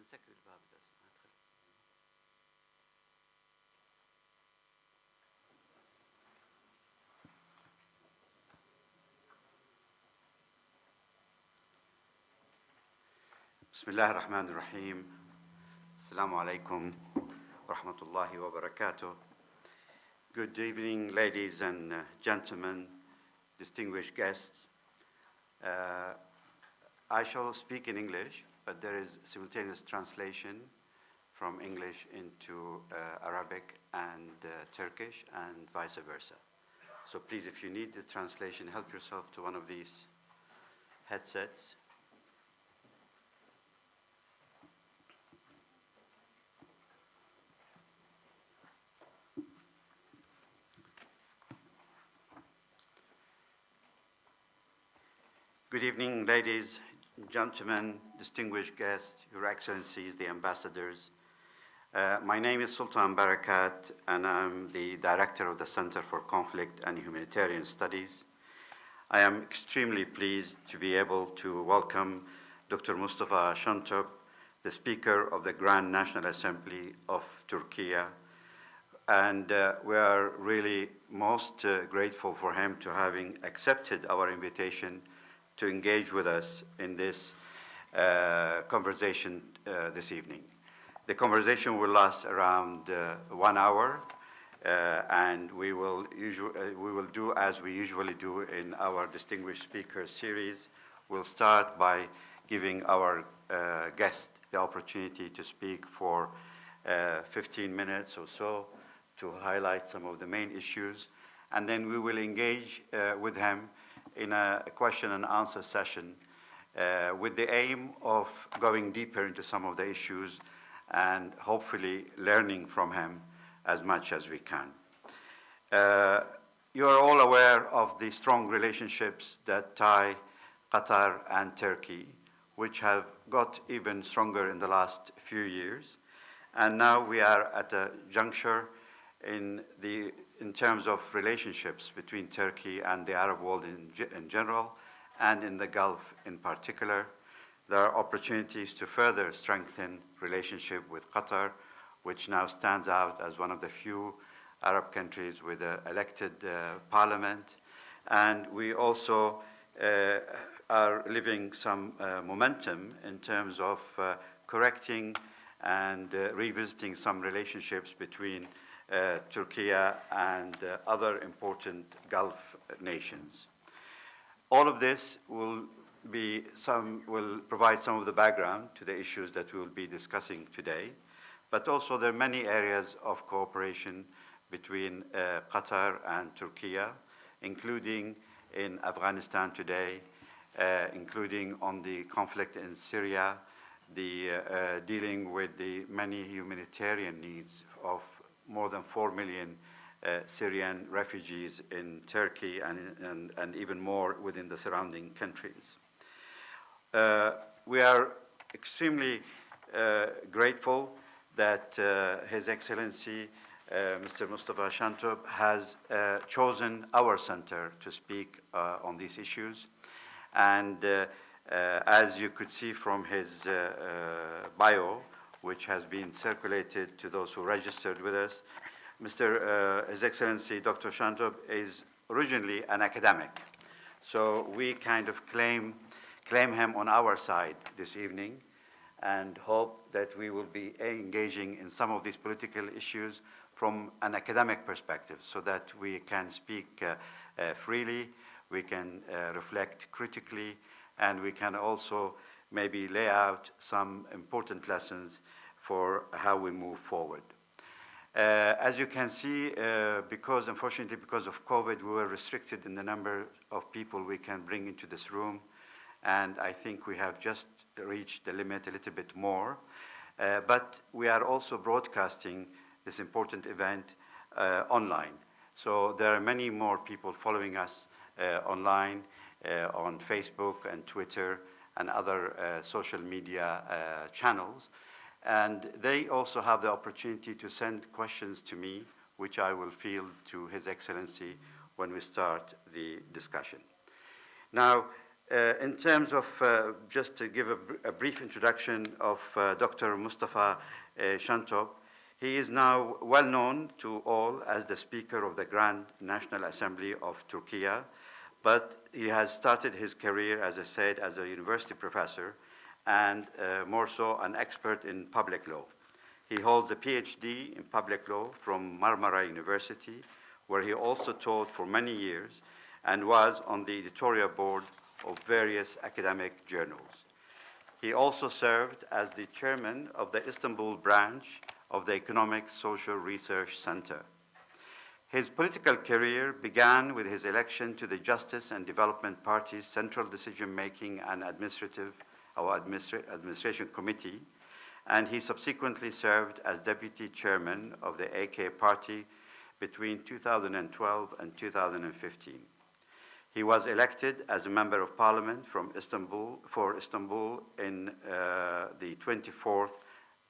نسكر الباب بس ما تخلص. بسم الله الرحمن الرحيم. السلام عليكم ورحمة الله وبركاته. Good evening, ladies and gentlemen, distinguished guests. I shall speak in English, but there is simultaneous translation from English into Arabic and Turkish and vice versa. So please, if you need the translation, help yourself to one of these headsets. Good evening, ladies, gentlemen, distinguished guests, Your Excellencies, the ambassadors. My name is Sultan Barakat, and I'm the director of the Center for Conflict and Humanitarian Studies. I am extremely pleased to be able to welcome Dr. Mustafa Şentop, the Speaker of the Grand National Assembly of Turkey, and we are really most grateful for him to having accepted our invitation to engage with us in this conversation this evening. The conversation will last around 1 hour, and we will do as we usually do in our Distinguished Speakers series. We'll start by giving our guest the opportunity to speak for 15 minutes or so to highlight some of the main issues, and then we will engage with him in a question and answer session with the aim of going deeper into some of the issues and hopefully learning from him as much as we can. You are all aware of the strong relationships that tie Qatar and Turkey, which have got even stronger in the last few years. And now we are at a juncture in terms of relationships between Turkey and the Arab world in general, and in the Gulf in particular. There are opportunities to further strengthen relationship with Qatar, which now stands out as one of the few Arab countries with an elected parliament. And we also are living some momentum in terms of correcting and revisiting some relationships between Turkey and other important Gulf nations. All of this will provide some of the background to the issues that we will be discussing today, but also there are many areas of cooperation between Qatar and Turkey, including in Afghanistan today, including on the conflict in Syria, dealing with the many humanitarian needs of more than 4 million Syrian refugees in Turkey and even more within the surrounding countries. We are extremely grateful that His Excellency Mr. Mustafa Şentop has chosen our center to speak on these issues. And as you could see from his bio, which has been circulated to those who registered with us, His Excellency Dr. Şentop is originally an academic. So we kind of claim him on our side this evening and hope that we will be engaging in some of these political issues from an academic perspective so that we can speak freely, we can reflect critically, and we can also maybe lay out some important lessons for how we move forward. As you can see, unfortunately because of COVID, we were restricted in the number of people we can bring into this room, and I think we have just reached the limit a little bit more. But we are also broadcasting this important event online. So there are many more people following us online, on Facebook and Twitter and other social media channels. And they also have the opportunity to send questions to me, which I will field to His Excellency when we start the discussion. Now, in terms of, just to give a brief introduction of Dr. Mustafa Şentop, he is now well known to all as the Speaker of the Grand National Assembly of Turkey, but he has started his career, as I said, as a university professor and more so an expert in public law. He holds a PhD in public law from Marmara University, where he also taught for many years and was on the editorial board of various academic journals. He also served as the chairman of the Istanbul branch of the Economic Social Research Center. His political career began with his election to the Justice and Development Party's Central Decision-Making and Administration Committee, and he subsequently served as deputy chairman of the AK Party between 2012 and 2015. He was elected as a member of parliament for Istanbul in the 24th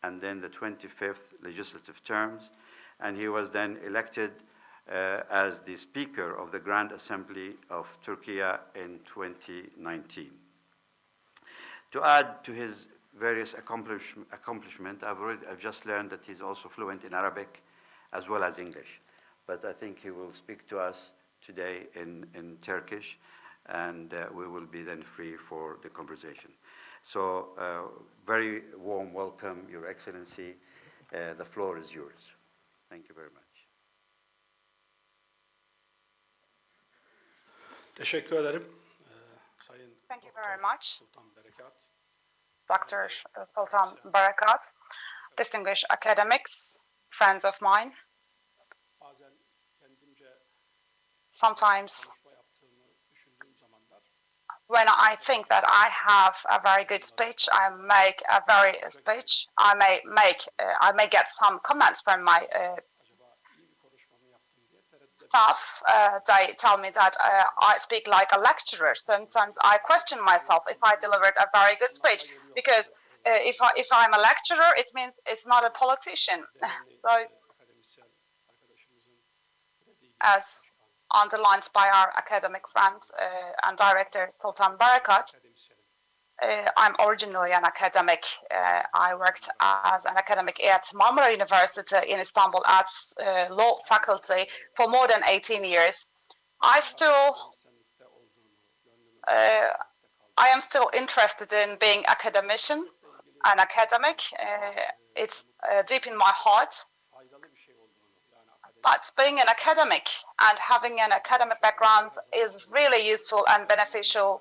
and then the 25th legislative terms, and he was then elected as the Speaker of the Grand Assembly of Turkey in 2019. To add to his various accomplishments, I've just learned that he's also fluent in Arabic as well as English, but I think he will speak to us today in Turkish, and we will be then free for the conversation. So, very warm welcome, Your Excellency. The floor is yours. Thank you very much. Teşekkür ederim. Sayın Thank you very much, Sultan Barakat. Dr. Sultan Barakat, distinguished academics, friends of mine. Bazen kendimce Sometimes konuşma yaptığımı düşündüğüm zamanlar when I think that I have a very good speech, I make a very speech. I may get some comments from my acaba iyi bir konuşma mı yaptım diye tereddüt staff, they tell me that I speak like a lecturer. Sometimes I question myself if I delivered a very good speech, because if I'm a lecturer, it means it's not a politician. So, Akademisyen arkadaşımızın dediği gibi as underlined by our academic friend and director Sultan Barakat, akademisyenim. I'm originally an academic. I worked as an academic at Marmara University in Istanbul at law faculty for more than 18 years. I Akademisyenlikte olduğunu, gönlümün I am still interested in being academician, an academic. It's deep in my heart. faydalı bir şey olduğunu, yani akademik But being an academic and having an academic background is really useful and beneficial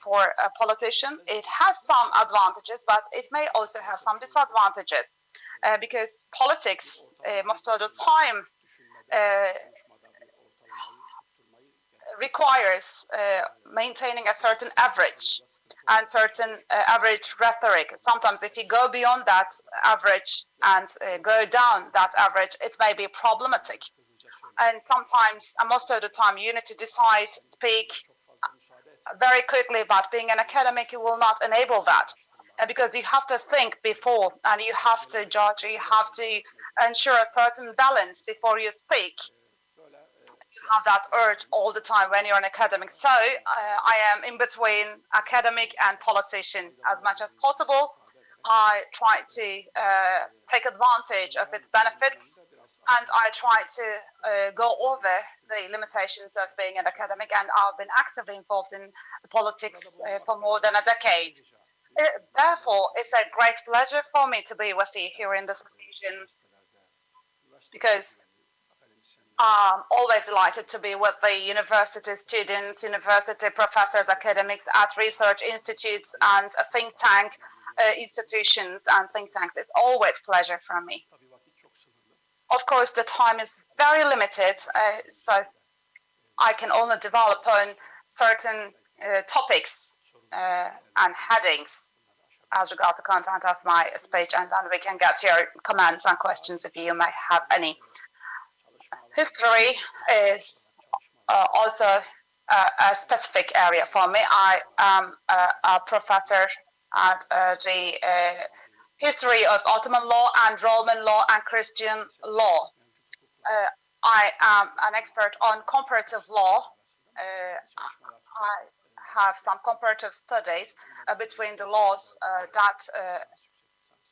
for a politician. It has some advantages, but it may also have some disadvantages because politics, most of the time, konuşmada bir ortalamayı tutturmayı requires maintaining a certain average and certain average rhetoric. Sometimes if you go beyond that average and go down that average, it may be problematic. And sometimes, and most of the time, you need to decide, speak very quickly, but being an academic, you will not enable that. Because you have to think before, and you have to judge, you have to ensure a certain balance before you speak. You have that urge all the time when you're an academic. So I am in between academic and politician as much as possible. I try to take advantage of its benefits, and I try to go over the limitations of being an academic, and I've been actively involved in politics for more than a decade. Therefore, it's a great pleasure for me to be with you here in this occasion, because I'm always delighted to be with the university students, university professors, academics at research institutes and think tank institutions and think tanks. It's always a pleasure for me. tabii vakit çok sınırlı. Of course, the time is very limited, so I can only develop on certain topics and headings as regards the content of my speech, and then we can get your comments and questions if you may have any. History is also a specific area for me. I am a professor at the history of Ottoman law and Roman law and Christian law. I am an expert on comparative law. I have some comparative studies between the laws that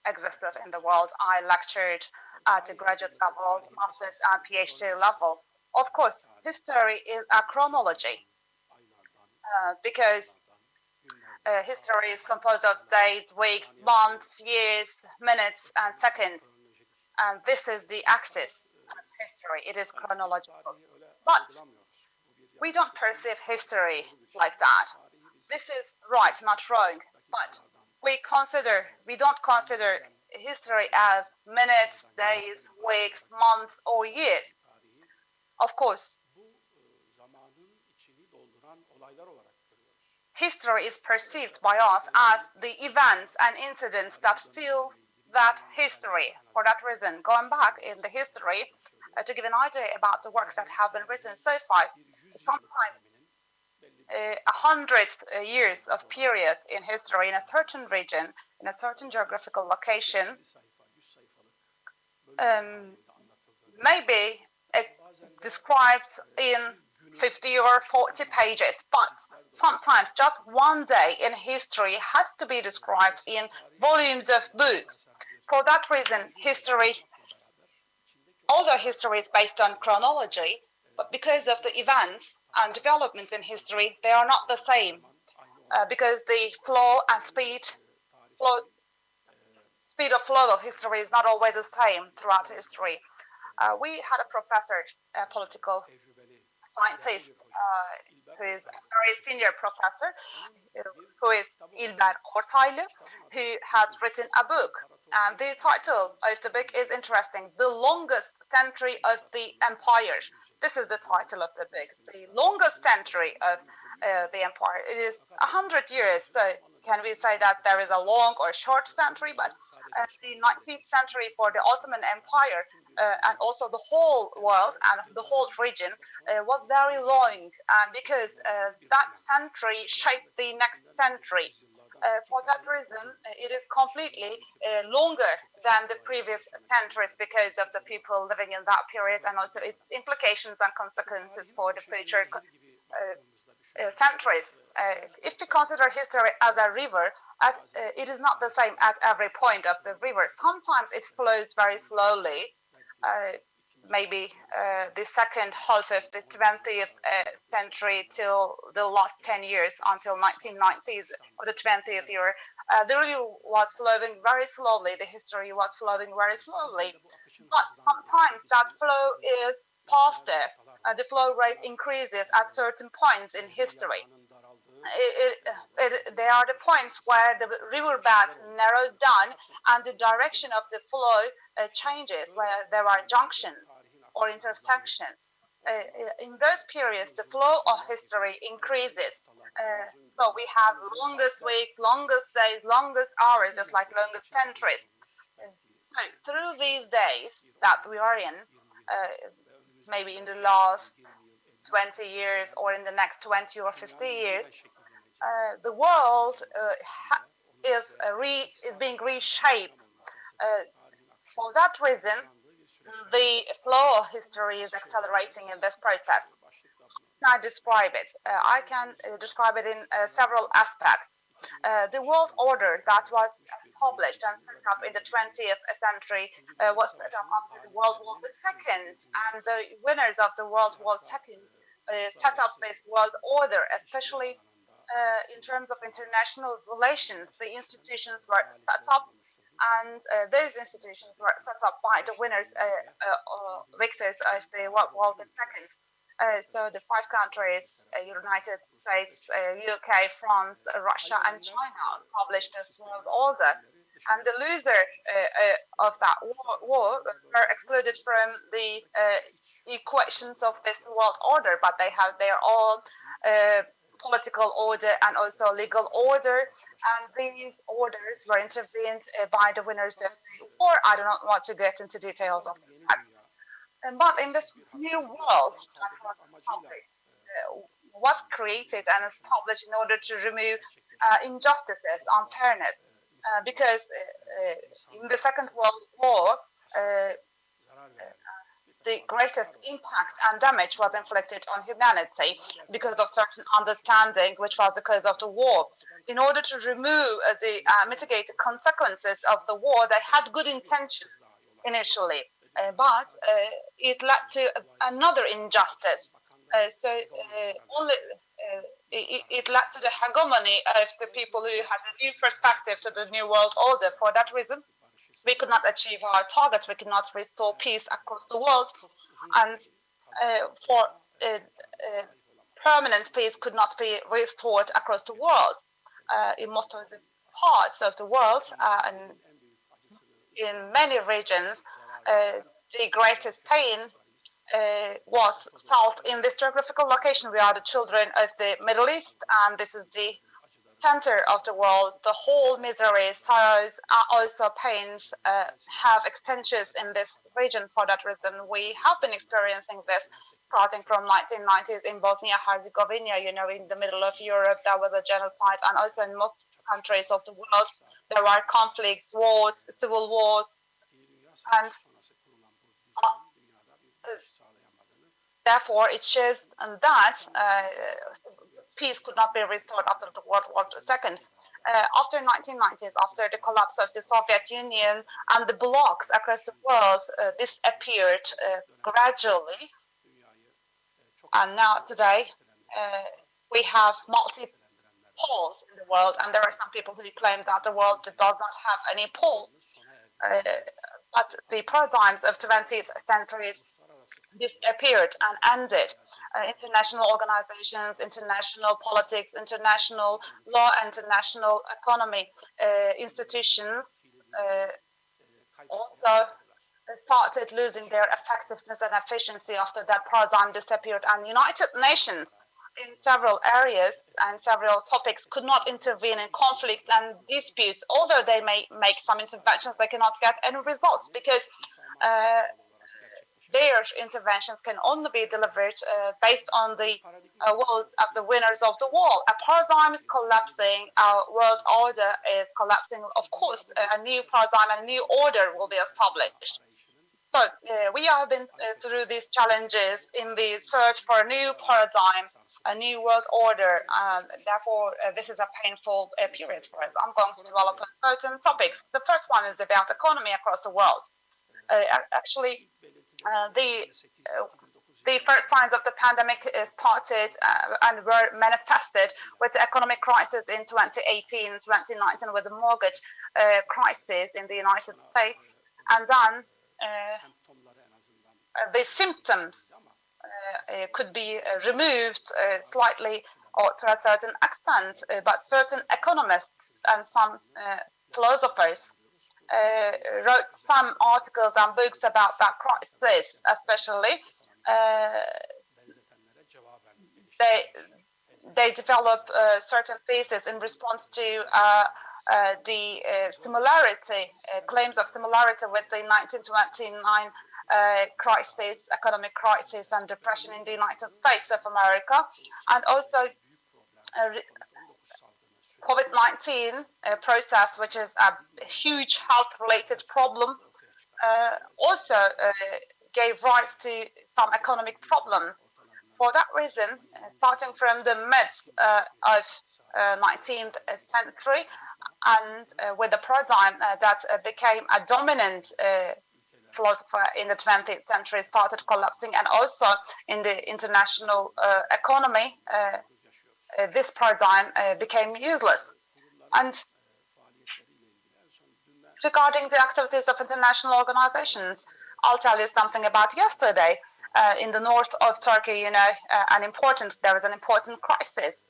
existed in the world. I lectured at the graduate level, master's and PhD level. Of course, history is a chronology because history is composed of days, weeks, months, years, minutes, and seconds. And this is the axis of history. It is chronological. But we don't perceive history like that. This is right, not wrong. But we don't consider history as minutes, days, weeks, months, or years. Of course, history is perceived by us as the events and incidents that fill that history. For that reason, going back in the history, to give an idea about the works that have been written so far, sometimes 100 years of period in history in a certain region, in a certain geographical location, maybe it describes in 50 or 40 pages, but sometimes just one day in history has to be described in volumes of books. For that reason, history, although history is based on chronology, but because of the events and developments in history, they are not the same. Because the flow and speed of flow of history is not always the same throughout history. We had a professor, a political scientist, who is a very senior professor, who is İlber Ortaylı, who has written a book. And the title of the book is interesting, The Longest Century of the Empire. This is the title of the book, The Longest Century of the Empire. It is 100 years, so can we say that there is a long or short century? But the 19th century for the Ottoman Empire and also the whole world and the whole region was very long, because that century shaped the next century. For that reason, it is completely longer than the previous centuries because of the people living in that period and also its implications and consequences for the future centuries. If we consider history as a river, it is not the same at every point of the river. Sometimes it flows very slowly. Maybe the second half of the 20th century till the last 10 years until 1990s or the 20th year, the river was flowing very slowly. The history was flowing very slowly. But sometimes that flow is faster. The flow rate increases at certain points in history. They are the points where the riverbed narrows down and the direction of the flow changes, where there are junctions or intersections. In those periods, the flow of history increases. So we have longest weeks, longest days, longest hours, just like longest centuries. So through these days that we are in, maybe in the last 20 years or in the next 20 or 50 years, the world is being reshaped. For that reason, the flow of history is accelerating in this process. I describe it. I can describe it in several aspects. The world order that was established and set up in the 20th century was set up after the World War II, and the winners of the World War II set up this world order, especially in terms of international relations. The institutions were set up, and those institutions were set up by the winners, victors of the World War II. So the 5 countries, United States, UK, France, Russia, and China established this world order. And the loser of that war were excluded from the equations of this world order, but they have their own political order and also legal order, and these orders were intervened by the winners of the war. I do not want to get into details of this fact. But in this new world that was created and established in order to remove injustices, unfairness, because in the Second World War, the greatest impact and damage was inflicted on humanity because of certain understanding, which was the cause of the war. In order to remove mitigate the consequences of the war, they had good intentions initially, but it led to another injustice. It led to the hegemony of the people who had a new perspective to the new world order. For that reason, we could not achieve our targets. We could not restore peace across the world, and for permanent peace could not be restored across the world. In most of the parts of the world, and in many regions, the greatest pain was felt in this geographical location. We are the children of the Middle East, and this is the center of the world. The whole miseries, sorrows, also pains have extensions in this region. For that reason, we have been experiencing this starting from 1990s in Bosnia-Herzegovina. You know, in the middle of Europe, there was a genocide, and also in most countries of the world, there are conflicts, wars, civil wars, and therefore it shows that peace could not be restored after the World War II. After 1990s, after the collapse of the Soviet Union and the blocs across the world disappeared gradually, and now today we have multi-poles in the world, and there are some people who claim that the world does not have any poles. But the paradigms of 20th centuries disappeared and ended. International organizations, international politics, international law, international economy institutions also started losing their effectiveness and efficiency after that paradigm disappeared. And United Nations in several areas and several topics could not intervene in conflicts and disputes. Although they may make some interventions, they cannot get any results because their interventions can only be delivered based on the wills of the winners of the war. A paradigm is collapsing, our world order is collapsing. Of course, a new paradigm and a new order will be established. So we have been through these challenges in the search for a new paradigm, a new world order. Therefore, this is a painful period for us. I'm going to develop on certain topics. The first one is about economy across the world. Actually, the first signs of the pandemic started and were manifested with the economic crisis in 2018 and 2019 with the mortgage crisis in the United States. And then the symptoms could be removed slightly or to a certain extent, but certain economists and some philosophers wrote some articles and books about that crisis, especially. They develop certain theses in response to the similarity, claims of similarity with the 1929 crisis, economic crisis and depression in the United States of America, and also COVID-19 process, which is a huge health-related problem, also gave rise to some economic problems. For that reason, starting from the mid of 19th century and with the paradigm that became a dominant philosopher in the 20th century started collapsing, and also in the international economy, this paradigm became useless. And regarding the activities of international organizations, I'll tell you something about yesterday. In the north of Turkey, you know, there is an important crisis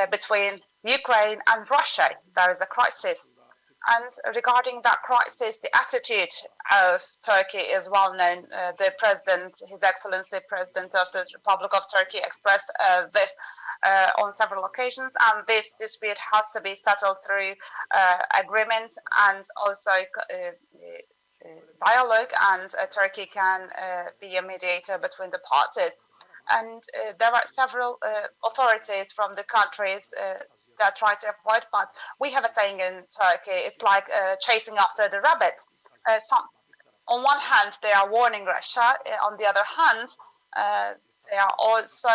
between Ukraine and Russia. There is a crisis. And regarding that crisis, the attitude of Turkey is well known. The president, His Excellency President of the Republic of Turkey, expressed this on several occasions, and this dispute has to be settled through agreement and also dialogue, and Turkey can be a mediator between the parties. And there are several authorities from the countries that try to avoid, but we have a saying in Turkey, it's like chasing after the rabbit. On one hand, they are warning Russia. On the other hand, they are also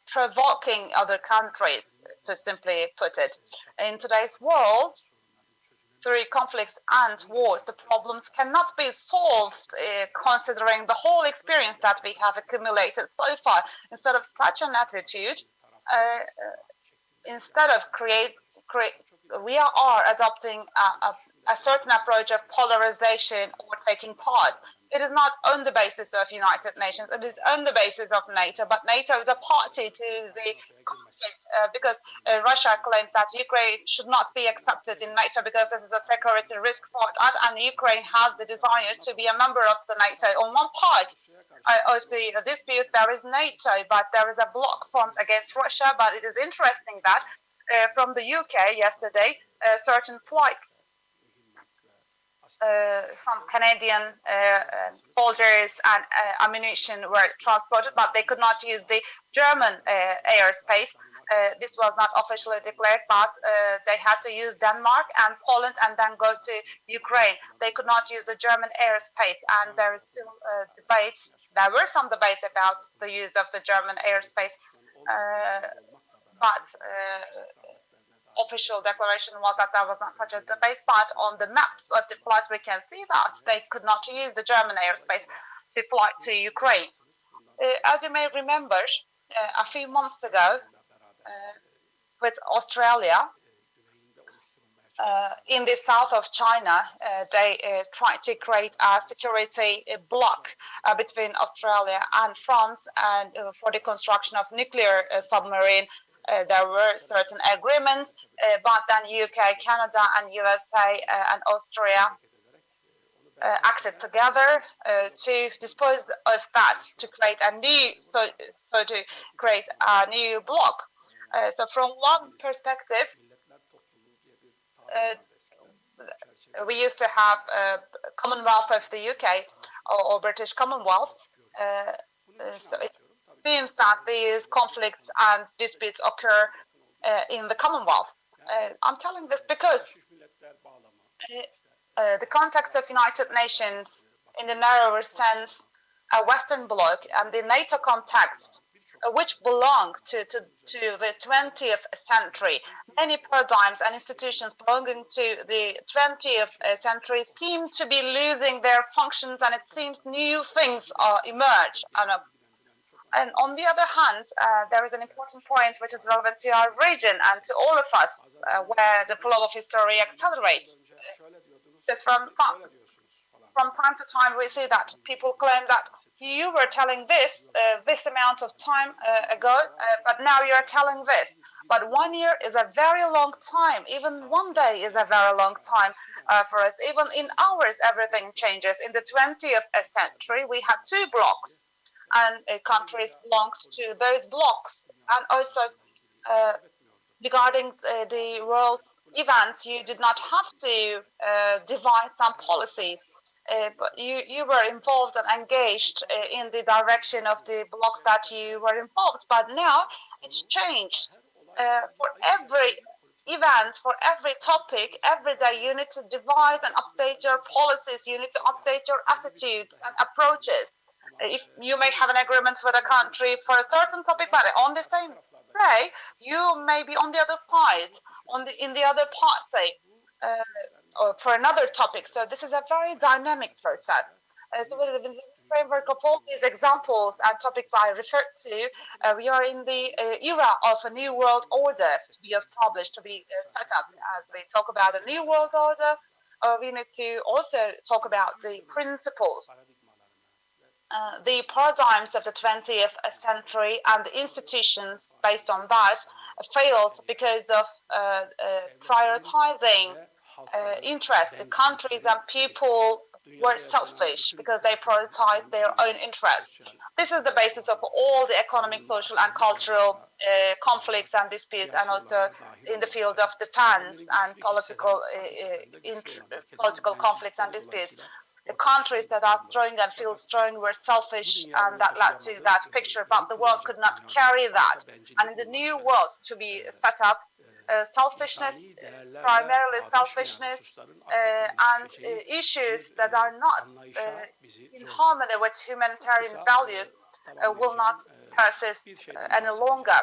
provoking other countries, to simply put it. In today's world, through conflicts and wars, the problems cannot be solved considering the whole experience that we have accumulated so far. Instead of such an attitude, instead of we are adopting a certain approach of polarization or taking part. It is not on the basis of United Nations, it is on the basis of NATO, but NATO is a party to the conflict because Russia claims that Ukraine should not be accepted in NATO because this is a security risk for it, and Ukraine has the desire to be a member of the NATO. On one part of the dispute, there is NATO, but there is a bloc formed against Russia. But it is interesting that from the UK yesterday, certain flights, some Canadian soldiers and ammunition were transported, but they could not use the German airspace. This was not officially declared, but they had to use Denmark and Poland and then go to Ukraine. They could not use the German airspace, and there is still debates. There were some debates about the use of the German airspace, but official declaration was that there was not such a debate, but on the maps of the flights we can see that they could not use the German airspace to fly to Ukraine. As you may remember, a few months ago with Australia, in the south of China, they tried to create a security bloc between Australia and France and for the construction of nuclear submarine. There were certain agreements, but then UK, Canada, and USA and Austria acted together to dispose of that, to create a new, to create a new bloc. So from one perspective, we used to have Commonwealth of the UK, or British Commonwealth. So it seems that these conflicts and disputes occur in the Commonwealth. I'm telling this because the context of United Nations in the narrower sense, a Western Bloc, and the NATO context, which belong to the 20th century. Many paradigms and institutions belonging to the 20th century seem to be losing their functions, and it seems new things emerge. And on the other hand, there is an important point which is relevant to our region and to all of us, where the flow of history accelerates. Because from time to time, we see that people claim that you were telling this amount of time ago, but now you're telling this. But 1 year is a very long time. Even 1 day is a very long time for us. Even in hours, everything changes. In the 20th century, we had 2 blocks, and countries belonged to those blocks. And also, regarding the world events, you did not have to devise some policies. But you were involved and engaged in the direction of the blocks that you were involved. But now it's changed. For every event, for every topic, every day you need to devise and update your policies. You need to update your attitudes and approaches. If you may have an agreement with a country for a certain topic, but on the same day, you may be on the other side, in the other party, or for another topic. So this is a very dynamic process. So within the framework of all these examples and topics I referred to, we are in the era of a new world order to be established, to be set up. As we talk about a new world order, we need to also talk about the principles, the paradigms of the 20th century, and the institutions based on that failed because of prioritizing interest. The countries and people were selfish because they prioritized their own interests. This is the basis of all the economic, social, and cultural conflicts and disputes, and also in the field of defense and political conflicts and disputes. The countries that are strong and feel strong were selfish, and that led to that picture, but the world could not carry that. And in the new world to be set up, selfishness, primarily selfishness, and issues that are not in harmony with humanitarian values will not persist any longer.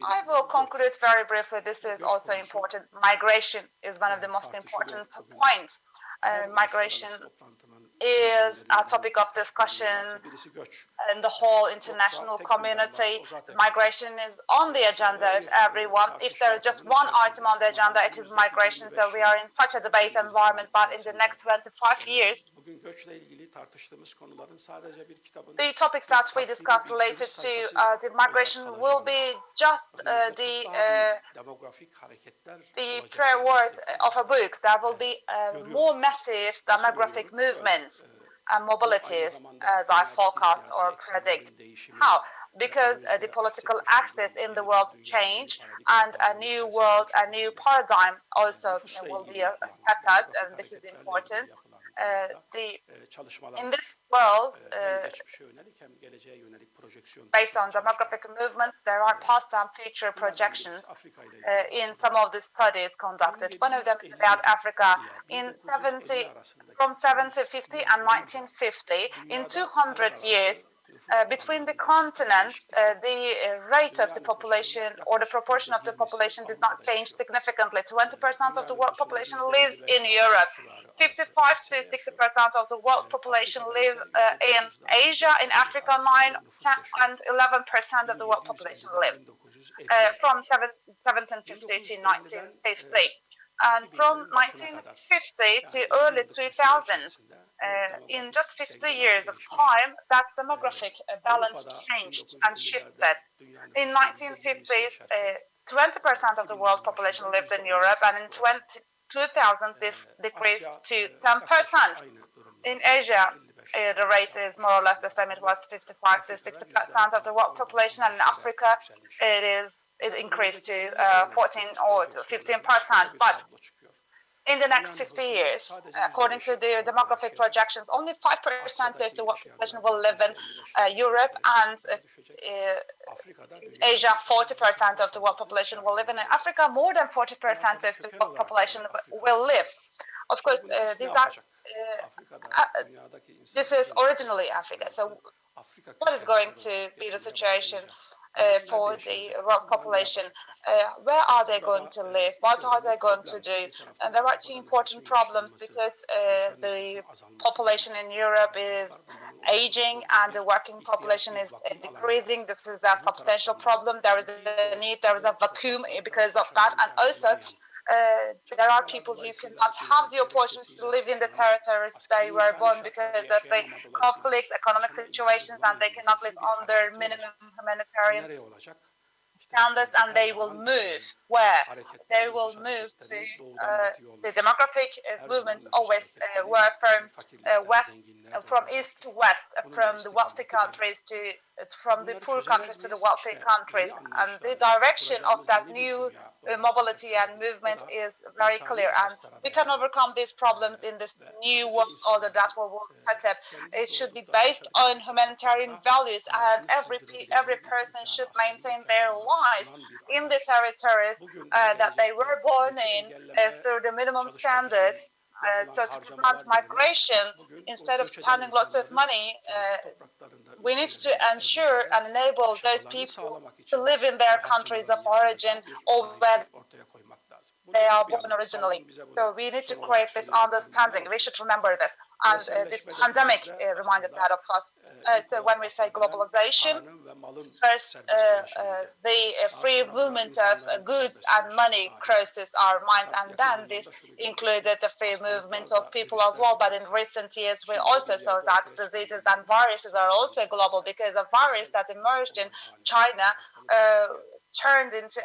I will conclude very briefly. This is also important. Migration is one of the most important points. Migration is a topic of discussion in the whole international community. Migration is on the agenda of everyone. If there is just one item on the agenda, it is migration. So we are in such a debate environment, but in the next 25 years, the topics that we discuss related to the migration will be just the prayer words of a book. There will be more massive demographic movements and mobilities, as I forecast or predict. How? Because the political axis in the world change, and a new world, a new paradigm also will be set up, and this is important. In this world, based on demographic movements, there are past and future projections in some of the studies conducted. One of them is about Africa. From 1750 and 1950, in 200 years, between the continents, the rate of the population or the proportion of the population did not change significantly. 20% of the world population lives in Europe. 55 to 60% of the world population live in Asia, in Africa 9, and 11% of the world population lives from 1750 to 1950. And from 1950 to early 2000s, in just 50 years of time, that demographic balance changed and shifted. In 1950s, 20% of the world population lived in Europe, and in 2000, this decreased to 10%. In Asia, the rate is more or less the same. It was 55 to 60% of the world population, and in Africa, it increased to 14 or 15%. But in the next 50 years, according to the demographic projections, only 5% of the population will live in Europe, and Asia, 40% of the world population will live in Africa. More than 40% of the world population will live. Of course, this is originally Africa. So what is going to be the situation for the world population? Where are they going to live? What are they going to do? And there are two important problems, because the population in Europe is aging and the working population is decreasing. This is a substantial problem. There is a need, there is a vacuum because of that. And also, there are people who cannot have the opportunity to live in the territories they were born because of the conflicts, economic situations, and they cannot live under minimum humanitarian standards, and they will move. Where? They will move to the demographic movements always were from east to west, from the wealthy countries to from the poor countries to the wealthy countries, and the direction of that new mobility and movement is very clear. And we can overcome these problems in this new world order that we will set up. It should be based on humanitarian values, and every person should maintain their lives in the territories that they were born in through the minimum standards. So to prevent migration, instead of spending lots of money, we need to ensure and enable those people to live in their countries of origin or where they are born originally. So we need to create this understanding. We should remember this. And this pandemic reminded that of us. So when we say globalization, first the free movement of goods and money crosses our minds, and then this included the free movement of people as well. But in recent years, we also saw that diseases and viruses are also global, because a virus that emerged in China turned into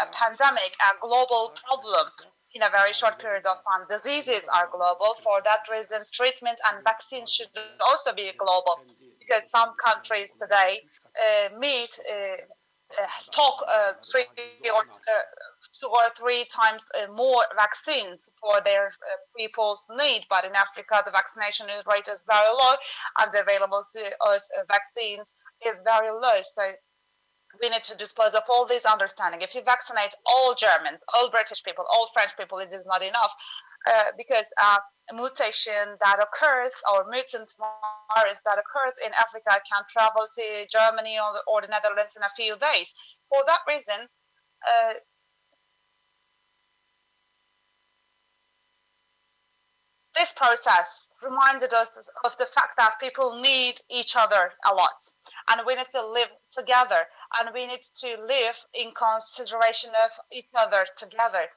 a pandemic, a global problem in a very short period of time. Diseases are global. For that reason, treatment and vaccines should also be global, because some countries today stock 2 or 3 times more vaccines for their people's need. But in Africa, the vaccination rate is very low, and the available to us vaccines is very low. So we need to dispose of all this understanding. If you vaccinate all Germans, all British people, all French people, it is not enough, because a mutation that occurs, or mutant virus that occurs in Africa, can travel to Germany or the Netherlands in a few days. For that reason, this process reminded us of the fact that people need each other a lot, and we need to live together, and we need to live in consideration of each other together.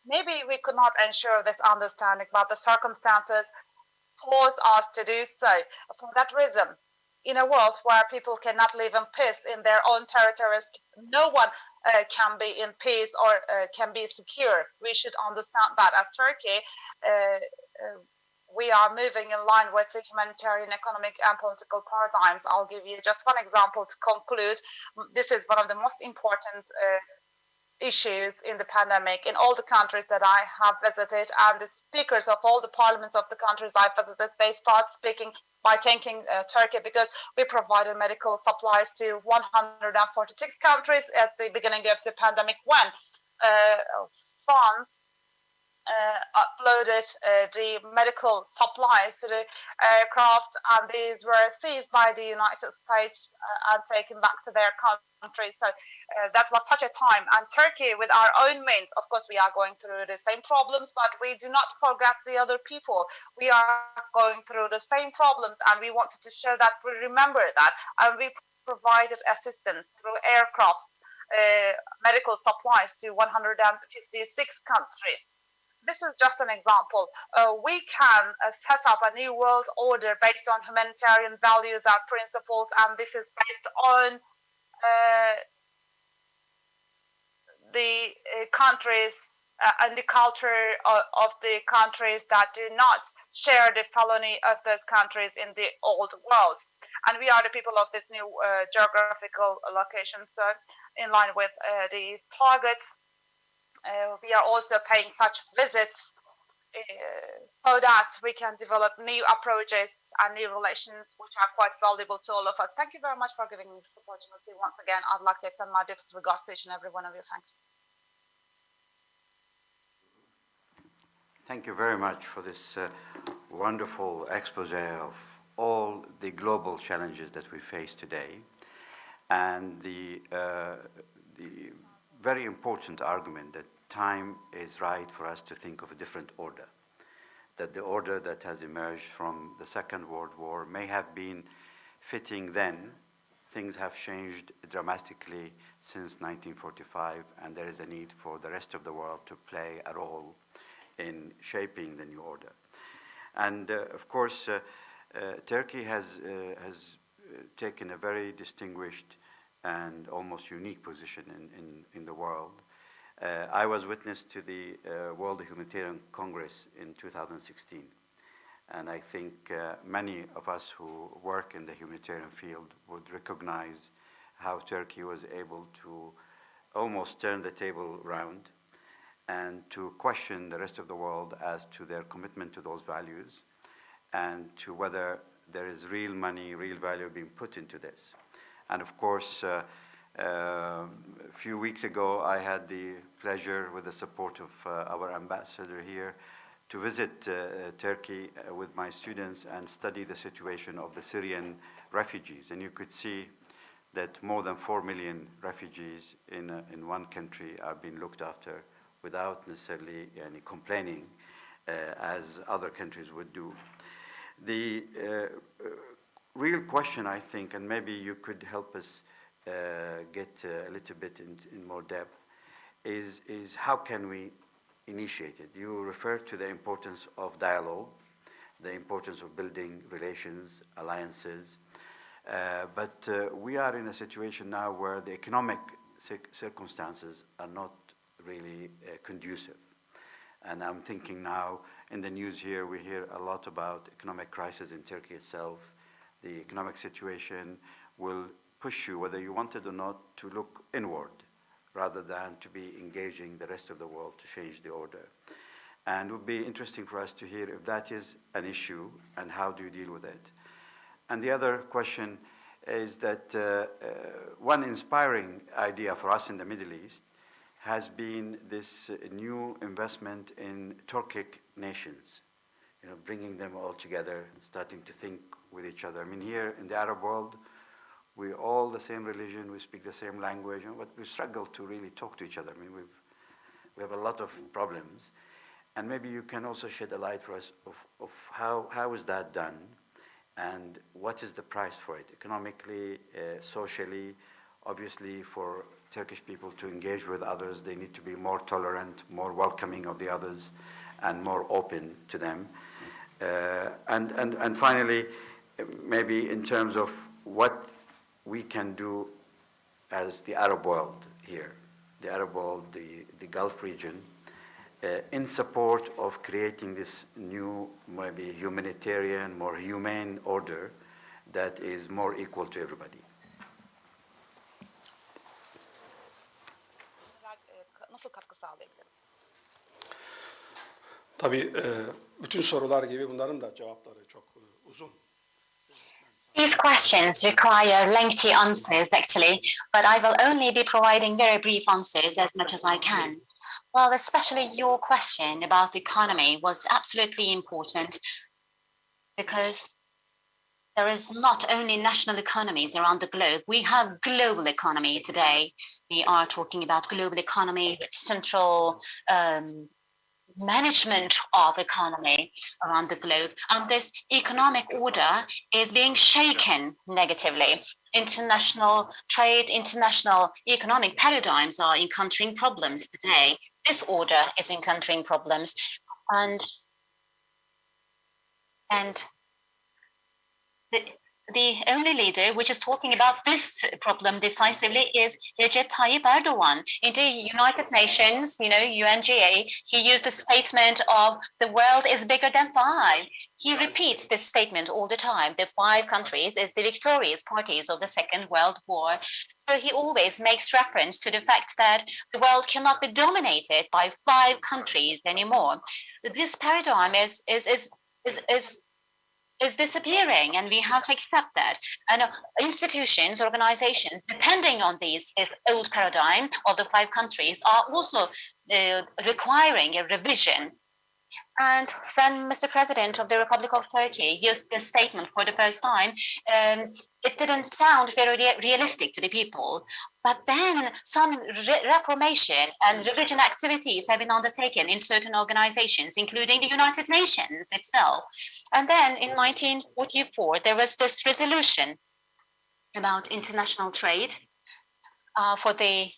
Maybe we could not ensure this understanding, but the circumstances force us to do so. For that reason, in a world where people cannot live in peace in their own territories, no one can be in peace or can be secure. We should understand that as Turkey, we are moving in line with the humanitarian, economic, and political paradigms. I'll give you just one example to conclude. This is one of the most important issues in the pandemic in all the countries that I have visited, and the speakers of all the parliaments of the countries I visited, they start speaking by thanking Turkey, because we provided medical supplies to 146 countries at the beginning of the pandemic, when France uploaded the medical supplies to the aircraft, and these were seized by the United States and taken back to their country. So that was such a time. And Turkey, with our own means, of course, we are going through the same problems, but we do not forget the other people. We are going through the same problems, and we wanted to show that we remember that, and we provided assistance through aircrafts, medical supplies to 156 countries. This is just an example. We can set up a new world order based on humanitarian values and principles, and this is based on the countries and the culture of the countries that do not share the felony of those countries in the old world. And we are the people of this new geographical location. So in line with these targets, we are also paying such visits so that we can develop new approaches and new relations, which are quite valuable to all of us. Thank you very much for giving me this opportunity. Once again, I'd like to extend my deepest regards to each and every one of you. Thanks. Thank you very much for this wonderful expose of all the global challenges that we face today, and the very important argument that time is right for us to think of a different order, that the order that has emerged from the Second World War may have been fitting then. Things have changed dramatically since 1945, and there is a need for the rest of the world to play a role in shaping the new order. And of course, Turkey has taken a very distinguished and almost unique position in the world. I was witness to the World Humanitarian Congress in 2016. And I think many of us who work in the humanitarian field would recognize how Turkey was able to almost turn the table round and to question the rest of the world as to their commitment to those values and to whether there is real money, real value being put into this. And of course, a few weeks ago, I had the pleasure, with the support of our ambassador here, to visit Turkey with my students and study the situation of the Syrian refugees. And you could see that more than 4 million refugees in one country are being looked after without necessarily any complaining, as other countries would do. The real question, I think, and maybe you could help us get a little bit in more depth, is how can we initiate it? You referred to the importance of dialogue, the importance of building relations, alliances, but we are in a situation now where the economic circumstances are not really conducive. And I'm thinking now, in the news here, we hear a lot about economic crisis in Turkey itself. The economic situation will push you, whether you want it or not, to look inward rather than to be engaging the rest of the world to change the order. And it would be interesting for us to hear if that is an issue and how do you deal with it. And the other question is that one inspiring idea for us in the Middle East has been this new investment in Turkic nations, bringing them all together, starting to think with each other. I mean, here in the Arab world, we're all the same religion, we speak the same language, but we struggle to really talk to each other. I mean, we have a lot of problems. And maybe you can also shed a light for us of how is that done and what is the price for it, economically, socially. Obviously, for Turkish people to engage with others, they need to be more tolerant, more welcoming of the others, and more open to them. And finally, maybe in terms of what we can do as the Arab world here, the Arab world, the Gulf region, in support of creating this new, maybe humanitarian, more humane order that is more equal to everybody. Nasıl katkı sağlayabiliriz? Tabii bütün sorular gibi bunların da cevapları çok uzun. These questions require lengthy answers, actually, but I will only be providing very brief answers as much as I can. Well, especially your question about the economy was absolutely important because there is not only national economies around the globe, we have global economy today. We are talking about global economy with central management of economy around the globe. And this economic order is being shaken negatively. International trade, international economic paradigms are encountering problems today. This order is encountering problems. And the only leader which is talking about this problem decisively is Recep Tayyip Erdogan. In the United Nations, UNGA, he used a statement of the world is bigger than five. He repeats this statement all the time. The five countries is the victorious parties of the Second World War. So he always makes reference to the fact that the world cannot be dominated by five countries anymore. This paradigm is disappearing, and we have to accept that. And institutions, organizations, depending on this old paradigm of the five countries, are also requiring a revision. And when Mr. President of the Republic of Turkey used this statement for the first time, it didn't sound very realistic to the people. But then some reformation and revision activities have been undertaken in certain organizations, including the United Nations itself. And then in 1944, there was this resolution about international trade for the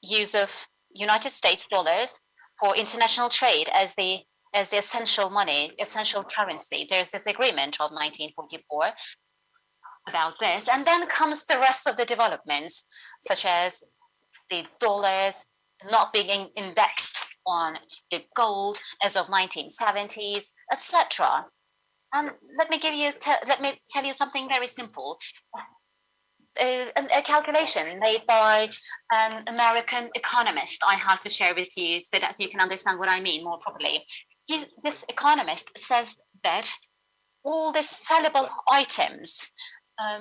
use of United States dollars for international trade as the essential money, essential currency. There's this agreement of 1944 about this. And then comes the rest of the developments, such as the dollars not being indexed on the gold as of 1970s, etc. And let me tell you something very simple. A calculation made by an American economist I have to share with you so that you can understand what I mean more properly. This economist says that all the sellable items,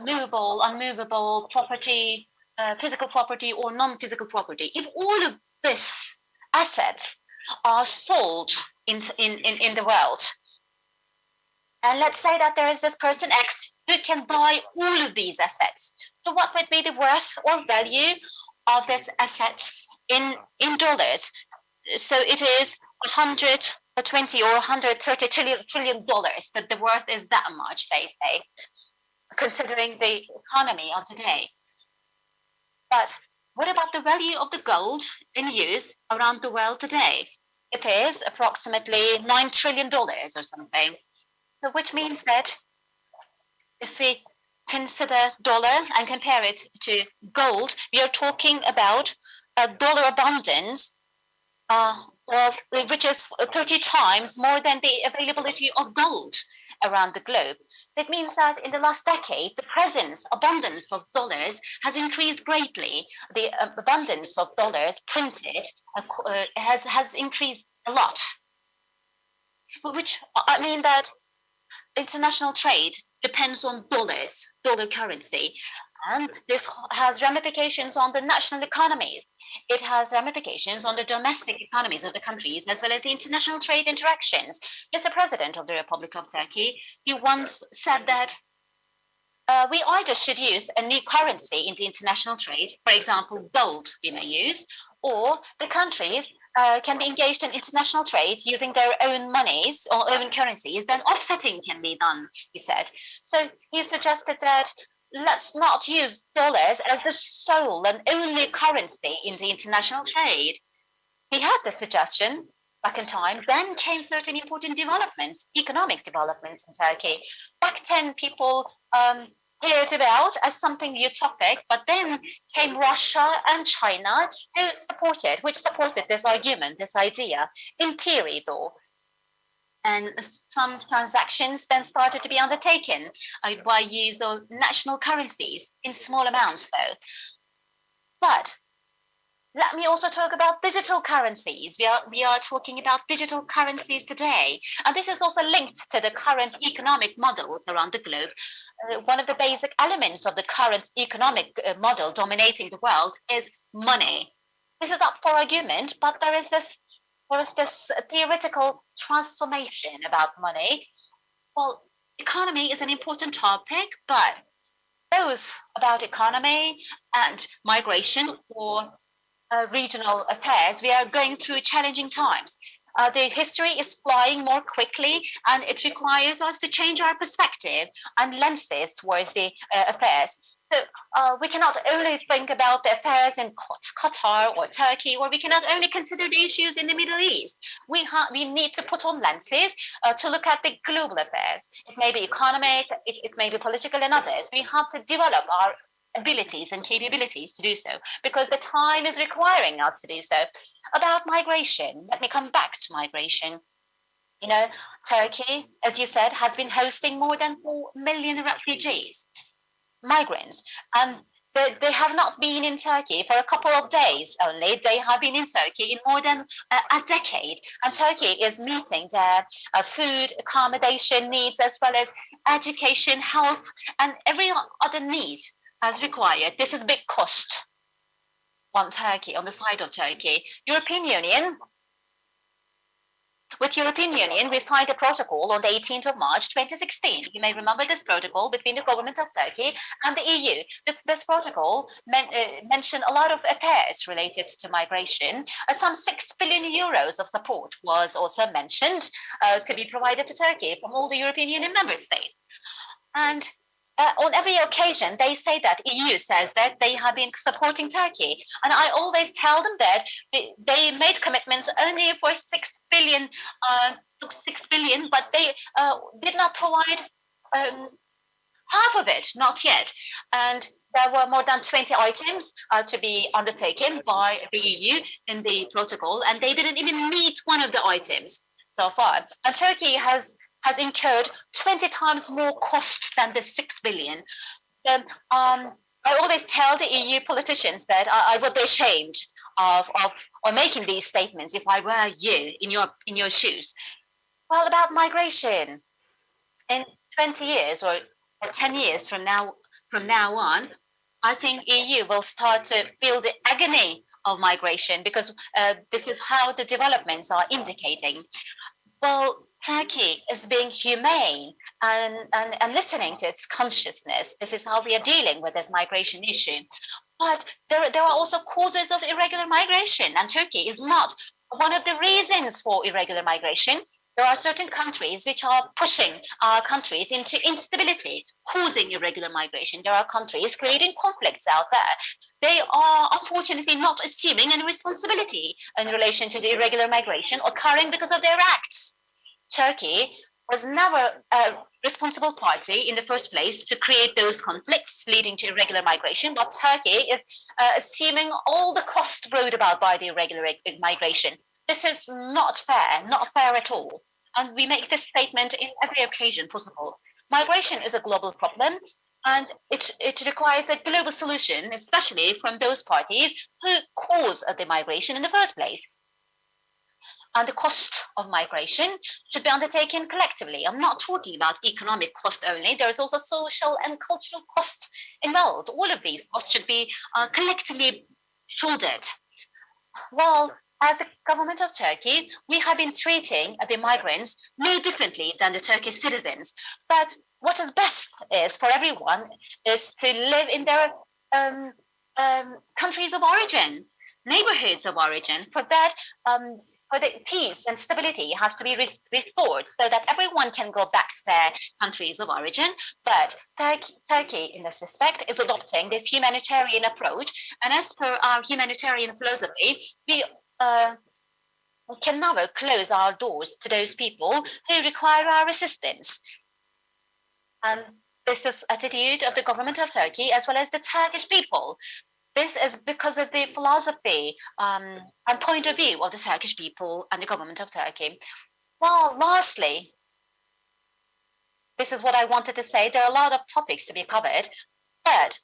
movable, unmovable property, physical property or non-physical property, if all of these assets are sold in the world, and let's say that there is this person X who can buy all of these assets. So what would be the worth or value of these assets in dollars? So it is 120 or 130 trillion dollars, that the worth is that much, they say, considering the economy of today. But what about the value of the gold in use around the world today? It is approximately $9 trillion or something. So which means that if we consider dollar and compare it to gold, we are talking about a dollar abundance which is 30 times more than the availability of gold around the globe. That means that in the last decade, the abundance of dollars has increased greatly. The abundance of dollars printed has increased a lot. Which I mean that international trade depends on dollars, dollar currency. And this has ramifications on the national economies. It has ramifications on the domestic economies of the countries, as well as the international trade interactions. Mr. President of the Republic of Turkey, he once said that we either should use a new currency in the international trade, for example, gold we may use, or the countries can be engaged in international trade using their own monies or own currencies, then offsetting can be done, he said. So he suggested that let's not use dollars as the sole and only currency in the international trade. He had the suggestion back in time. Then came certain important developments, economic developments in Turkey. Back then, people heard about as something utopic, but then came Russia and China, which supported this argument, this idea, in theory though. And some transactions then started to be undertaken by use of national currencies in small amounts though. But let me also talk about digital currencies. We are talking about digital currencies today. And this is also linked to the current economic model around the globe. One of the basic elements of the current economic model dominating the world is money. This is up for argument, but there is this theoretical transformation about money. Well, economy is an important topic, but both about economy and migration or regional affairs, we are going through challenging times. The history is flying more quickly, and it requires us to change our perspective and lenses towards the affairs. So we cannot only think about the affairs in Qatar or Turkey, or we cannot only consider the issues in the Middle East. We need to put on lenses to look at the global affairs. It may be economic, it may be political, and others. We have to develop our abilities and capabilities to do so, because the time is requiring us to do so. About migration, let me come back to migration. You know, Turkey, as you said, has been hosting more than 4 million refugees, migrants, and they have not been in Turkey for a couple of days only. They have been in Turkey in more than a decade, and Turkey is meeting their food, accommodation needs, as well as education, health, and every other need as required. This is big cost on Turkey, on the side of Turkey. With European Union, we signed a protocol on the 18th of March 2016. You may remember this protocol between the government of Turkey and the EU. This protocol mentioned a lot of affairs related to migration. Some 6 billion euros of support was also mentioned to be provided to Turkey from all the European Union member states. And on every occasion, they say that EU says that they have been supporting Turkey, and I always tell them that they made commitments only for 6 billion, but they did not provide half of it, not yet. And there were more than 20 items to be undertaken by the EU in the protocol, and they didn't even meet one of the items so far. And Turkey has incurred 20 times more costs than the 6 billion. I always tell the EU politicians that I would be ashamed of making these statements if I were you in your shoes. Well, about migration, in 20 years or 10 years from now on, I think EU will start to feel the agony of migration, because this is how the developments are indicating. Well, Turkey is being humane and listening to its consciousness. This is how we are dealing with this migration issue. But there are also causes of irregular migration, and Turkey is not one of the reasons for irregular migration. There are certain countries which are pushing our countries into instability, causing irregular migration. There are countries creating conflicts out there. They are unfortunately not assuming any responsibility in relation to the irregular migration occurring because of their acts. Turkey was never a responsible party in the first place to create those conflicts leading to irregular migration, but Turkey is assuming all the cost brought about by the irregular migration. This is not fair at all. And we make this statement in every occasion possible. Migration is a global problem, and it requires a global solution, especially from those parties who cause the migration in the first place. And the cost of migration should be undertaken collectively. I'm not talking about economic cost only. There is also social and cultural cost involved. All of these costs should be collectively shouldered. Well, as the government of Turkey, we have been treating the migrants no differently than the Turkish citizens. But what is best is for everyone is to live in their countries of origin, neighborhoods of origin. For that, for the peace and stability has to be restored so that everyone can go back to their countries of origin. But Turkey, in this respect, is adopting this humanitarian approach. And as per our humanitarian philosophy, we can never close our doors to those people who require our assistance. And this is the attitude of the government of Turkey as well as the Turkish people. This is because of the philosophy and point of view of the Turkish people and the government of Turkey. Well, lastly, this is what I wanted to say. There are a lot of topics to be covered, but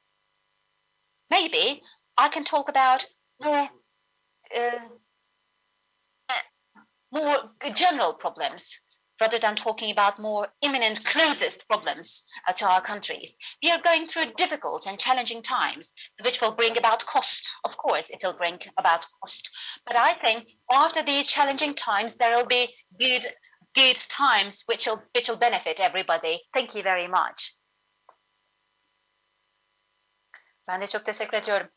maybe I can talk about more general problems rather than talking about more imminent, closest problems to our countries. We are going through difficult and challenging times, which will bring about cost. Of course, it will bring about cost. But I think after these challenging times, there will be good times which will benefit everybody. Thank you very much. Ben de çok teşekkür ediyorum.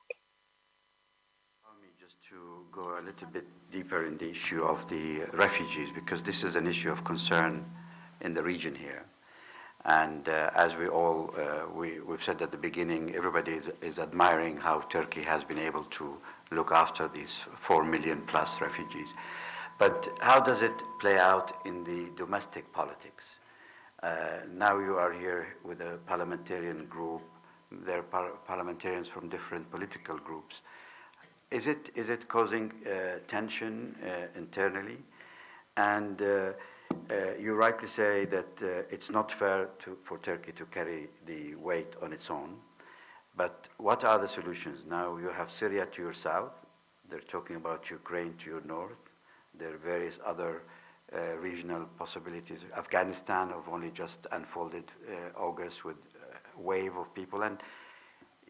Allow me just to go a little bit deeper in the issue of the refugees, because this is an issue of concern in the region here. And as we all, we've said at the beginning, everybody is admiring how Turkey has been able to look after these 4 million plus refugees. But how does it play out in the domestic politics? Now you are here with a parliamentarian group. There are parliamentarians from different political groups. Is it causing tension internally? And you rightly say that it's not fair for Turkey to carry the weight on its own. But what are the solutions? Now you have Syria to your south. They're talking about Ukraine to your north. There are various other regional possibilities. Afghanistan have only just unfolded August with a wave of people. And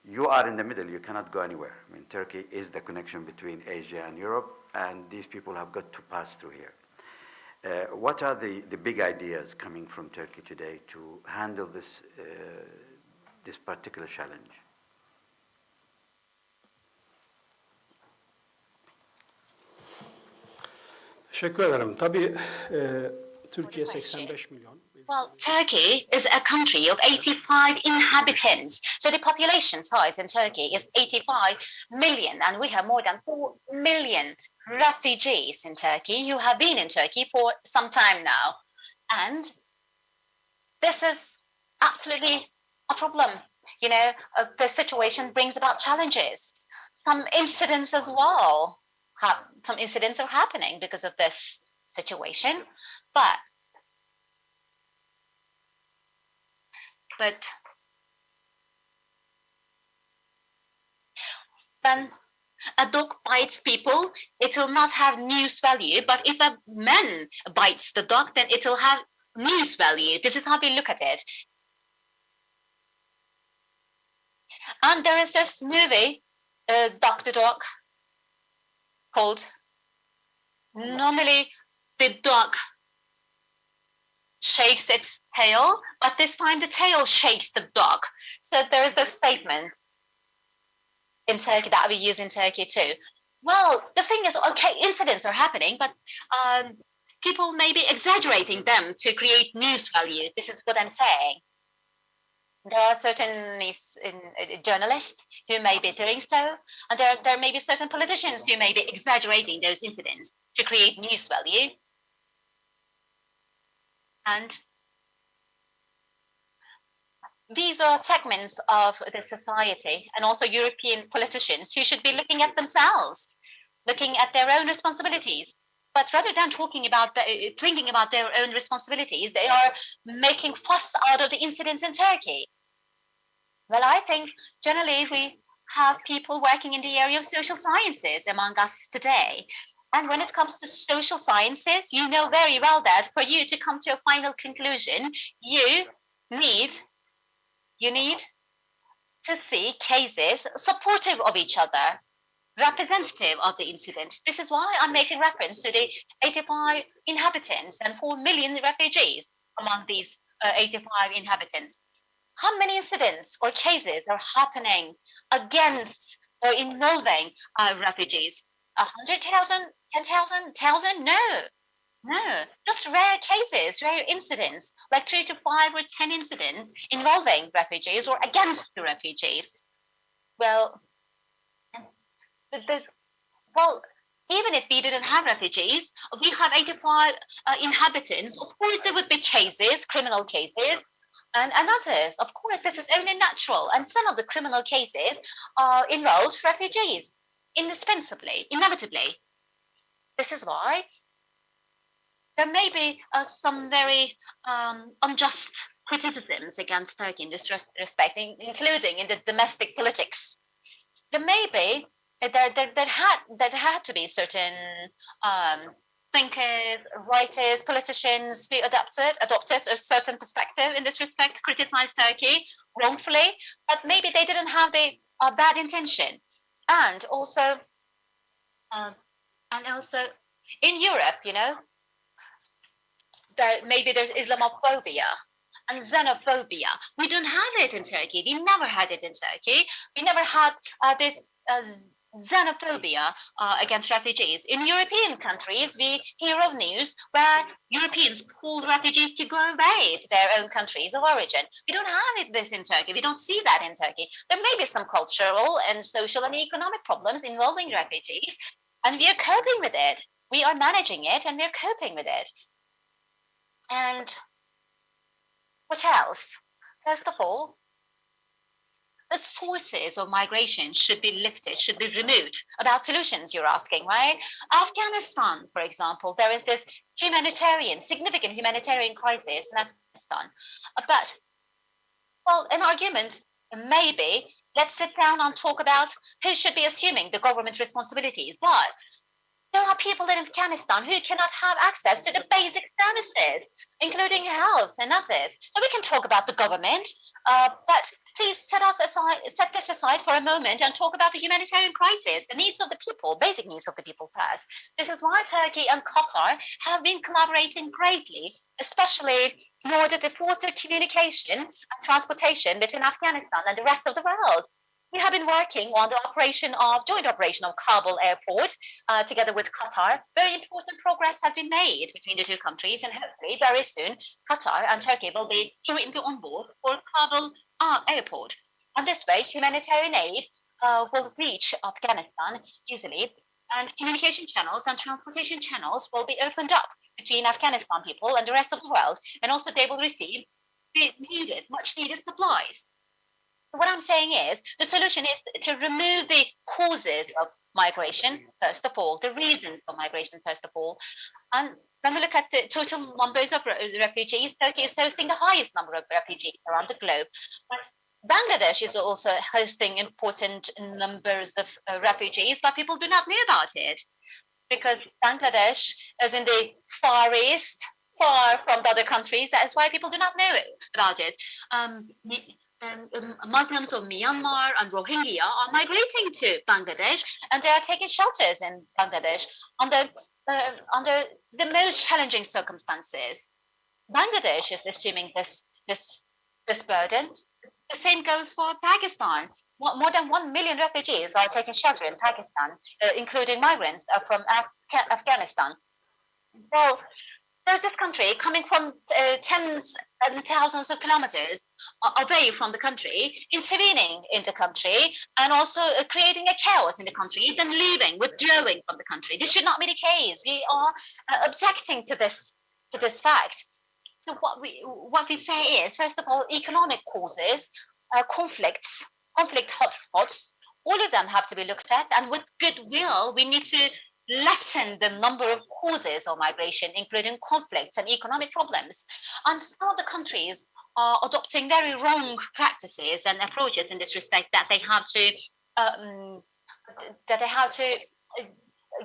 you are in the middle. You cannot go anywhere. I mean, Turkey is the connection between Asia and Europe, and these people have got to pass through here. What are the big ideas coming from Turkey today to handle this particular challenge? Teşekkür ederim. Tabii Türkiye 85 milyon. Well, Turkey is a country of 85 inhabitants. So the population size in Turkey is 85 million, and we have more than 4 million refugees in Turkey who have been in Turkey for some time now. And this is absolutely a problem. You know, the situation brings about challenges. Some incidents as well. Some incidents are happening because of this situation, but when a dog bites people, it will not have news value, but if a man bites the dog, then it will have news value. This is how we look at it. And there is this movie, Dr. Dog, called normally the dog shakes its tail, but this time the tail shakes the dog. So there is this statement in Turkey that we use in Turkey too. Well, the thing is, okay, incidents are happening, but people may be exaggerating them to create news value. This is what I'm saying. There are certain journalists who may be doing so, and there may be certain politicians who may be exaggerating those incidents to create news value. And these are segments of the society and also European politicians who should be looking at themselves, looking at their own responsibilities. But rather than thinking about their own responsibilities, they are making fuss out of the incidents in Turkey. Well, I think generally we have people working in the area of social sciences among us today. And when it comes to social sciences, you know very well that for you to come to a final conclusion, you need to see cases supportive of each other, representative of the incident. This is why I'm making reference to the 85 inhabitants and 4 million refugees among these 85 inhabitants. How many incidents or cases are happening against or involving refugees? 100,000, 10,000, 1,000? No, just rare cases, rare incidents, like 3 to 5 or 10 incidents involving refugees or against the refugees. Well, even if we didn't have refugees, we have 85 inhabitants. Of course, there would be cases, criminal cases, and others. Of course, this is only natural. And some of the criminal cases involve refugees, indispensably, inevitably. This is why there may be some very unjust criticisms against Turkey in this respect, including in the domestic politics. There may be, there had to be certain thinkers, writers, politicians who adopted a certain perspective in this respect, criticized Turkey wrongfully, but maybe they didn't have the bad intention. And also in Europe, you know, maybe there's Islamophobia and xenophobia. We don't have it in Turkey. We never had it in Turkey. We never had this xenophobia against refugees. In European countries, we hear of news where Europeans call refugees to go away to their own countries of origin. We don't have this in Turkey. We don't see that in Turkey. There may be some cultural and social and economic problems involving refugees, and we are coping with it. We are managing it, and we're coping with it. And what else? First of all, the sources of migration should be lifted, should be removed. About solutions, you're asking, right? Afghanistan, for example, there is this significant humanitarian crisis in Afghanistan. But, well, an argument maybe, let's sit down and talk about who should be assuming the government responsibilities. But there are people in Afghanistan who cannot have access to the basic services, including health and others. So we can talk about the government, but please set this aside for a moment and talk about the humanitarian crisis, the needs of the people, basic needs of the people first. This is why Turkey and Qatar have been collaborating greatly, especially in order to foster communication and transportation between Afghanistan and the rest of the world. We have been working on the joint operation of Kabul airport together with Qatar. Very important progress has been made between the two countries, and hopefully very soon Qatar and Turkey will be jointly on board for Kabul airport. And this way, humanitarian aid will reach Afghanistan easily, and communication channels and transportation channels will be opened up between Afghanistan people and the rest of the world, and also they will receive the much needed supplies. What I'm saying is the solution is to remove the causes of migration, first of all, the reasons for migration, first of all. And when we look at the total numbers of refugees, Turkey is hosting the highest number of refugees around the globe. But Bangladesh is also hosting important numbers of refugees, but people do not know about it because Bangladesh is in the Far East, far from the other countries. That is why people do not know about it. Muslims of Myanmar and Rohingya are migrating to Bangladesh, and they are taking shelters in Bangladesh under the most challenging circumstances. Bangladesh is assuming this burden. The same goes for Pakistan. More than 1 million refugees are taking shelter in Pakistan, including migrants from Afghanistan. Well, there's this country coming from tens and thousands of kilometers away from the country, intervening in the country, and also creating a chaos in the country, then leaving, withdrawing from the country. This should not be the case. We are objecting to this fact. So what we say is, first of all, economic causes, conflict hotspots, all of them have to be looked at, and with goodwill, we need to lessen the number of causes of migration, including conflicts and economic problems. And some of the countries are adopting very wrong practices and approaches in this respect that they have to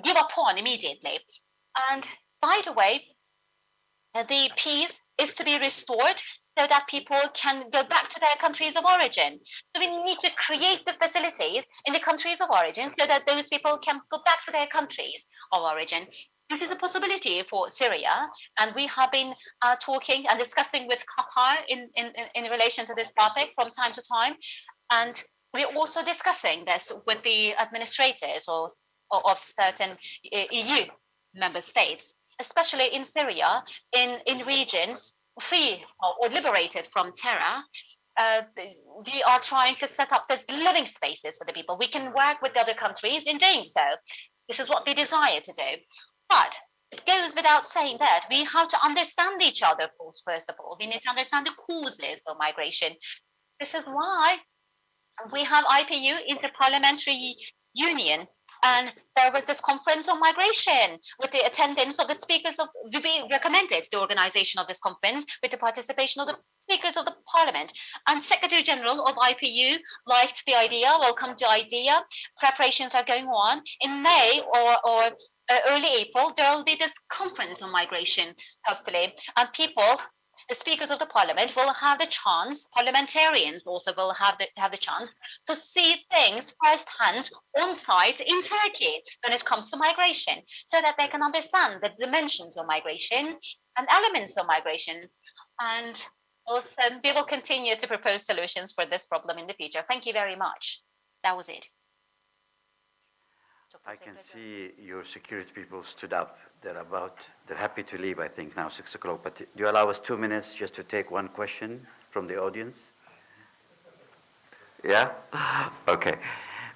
give up on immediately. And by the way, the peace is to be restored so that people can go back to their countries of origin. So we need to create the facilities in the countries of origin so that those people can go back to their countries of origin. This is a possibility for Syria, and we have been talking and discussing with Qatar in relation to this topic from time to time. And we're also discussing this with the administrators of certain EU member states, especially in Syria, in regions free or liberated from terror. We are trying to set up these living spaces for the people. We can work with the other countries in doing so. This is what we desire to do. But it goes without saying that we have to understand each other first of all. We need to understand the causes of migration. This is why we have IPU, Interparliamentary Union, and there was this conference on migration with the attendance of the speakers of, we recommended the organization of this conference with the participation of the speakers of the parliament. And Secretary General of IPU liked the idea, welcomed the idea. Preparations are going on. In May or early April, there will be this conference on migration, hopefully. And the speakers of the parliament will have the chance, parliamentarians also will have the chance to see things firsthand on site in Turkey when it comes to migration, so that they can understand the dimensions of migration and elements of migration. And also, we will continue to propose solutions for this problem in the future. Thank you very much. That was it. I can see your security people stood up. They're happy to leave, I think, now, 6 o'clock. But do you allow us 2 minutes just to take one question from the audience? Yeah? Okay.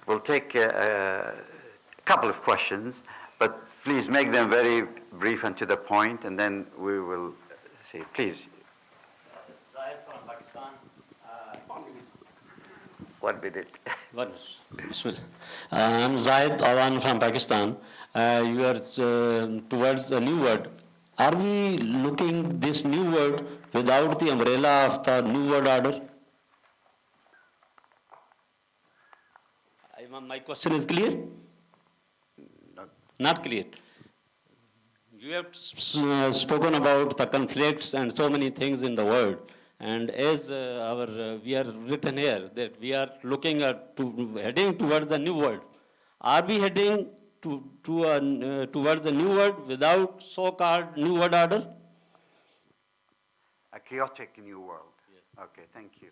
We'll take a couple of questions, but please make them very brief and to the point, and then we will see. Please. Zahid from Pakistan. 1 minute. Bismillah. I'm Zahid Awan from Pakistan. You are towards the new world. Are we looking this new world without the umbrella of the new world order? My question is clear? Not clear. You have spoken about the conflicts and so many things in the world. And as we are written here that we are looking at heading towards the new world. Are we heading towards the new world without so-called new world order? A chaotic new world. Yes. Okay, thank you.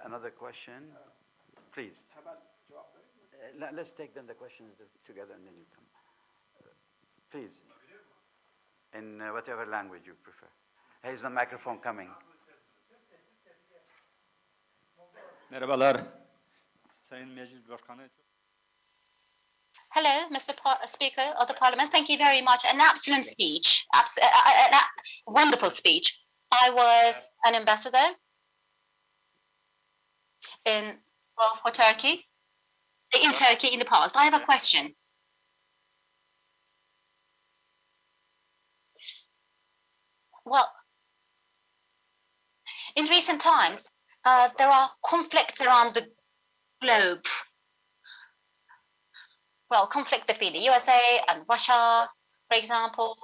Another question, please. Let's take then the questions together and then you come. Please, in whatever language you prefer. Here's the microphone coming. Merhabalar, Sayın Meclis Başkanı. Hello, Mr. Speaker of the Parliament. Thank you very much. An excellent speech, wonderful speech. I was an ambassador for Turkey, in Turkey in the past. I have a question. Well, in recent times, there are conflicts around the globe. Well, conflict between the USA and Russia, for example.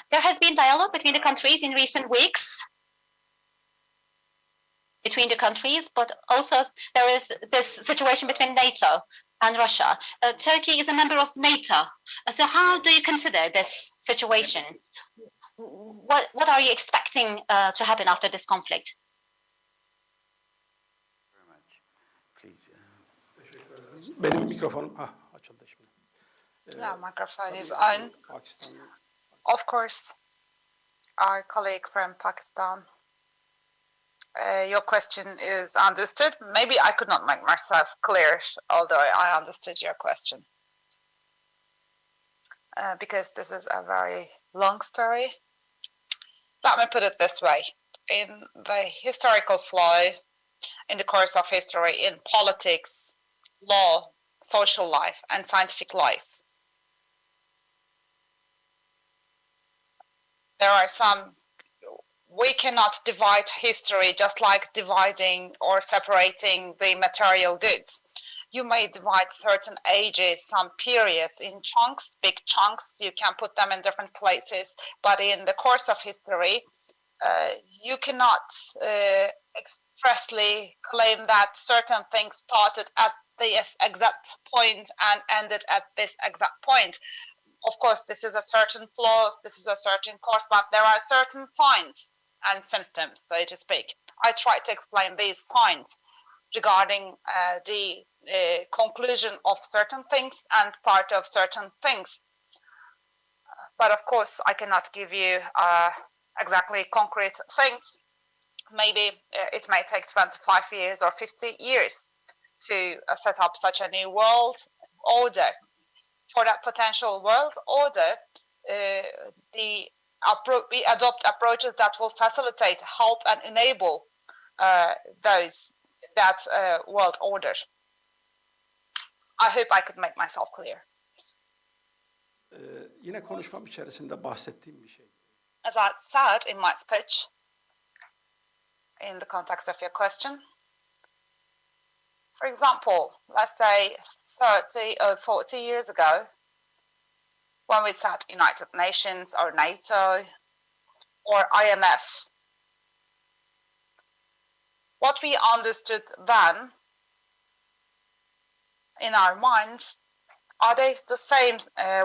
There has been dialogue between the countries in recent weeks, between the countries, but also there is this situation between NATO and Russia. Turkey is a member of NATO. So how do you consider this situation? What are you expecting to happen after this conflict? Very much. Please. Benim mikrofonum açıldı şimdi. The microphone is on. Pakistan'da. Of course, our colleague from Pakistan. Your question is understood. Maybe I could not make myself clear, although I understood your question. Because this is a very long story. Let me put it this way. In the historical flow, in the course of history, in politics, law, social life, and scientific life, there are some. We cannot divide history just like dividing or separating the material goods. You may divide certain ages, some periods in chunks, big chunks. You can put them in different places. But in the course of history, you cannot expressly claim that certain things started at this exact point and ended at this exact point. Of course, this is a certain flow, this is a certain course, but there are certain signs and symptoms, so to speak. I try to explain these signs regarding the conclusion of certain things and start of certain things. But of course, I cannot give you exactly concrete things. Maybe it may take 25 years or 50 years to set up such a new world order. For that potential world order, we adopt approaches that will facilitate, help, and enable that world order. I hope I could make myself clear. Yine konuşmam içerisinde bahsettiğim bir şey. As I said in my speech, in the context of your question, for example, let's say 30 or 40 years ago, when we said United Nations or NATO or IMF, what we understood then in our minds, are they the same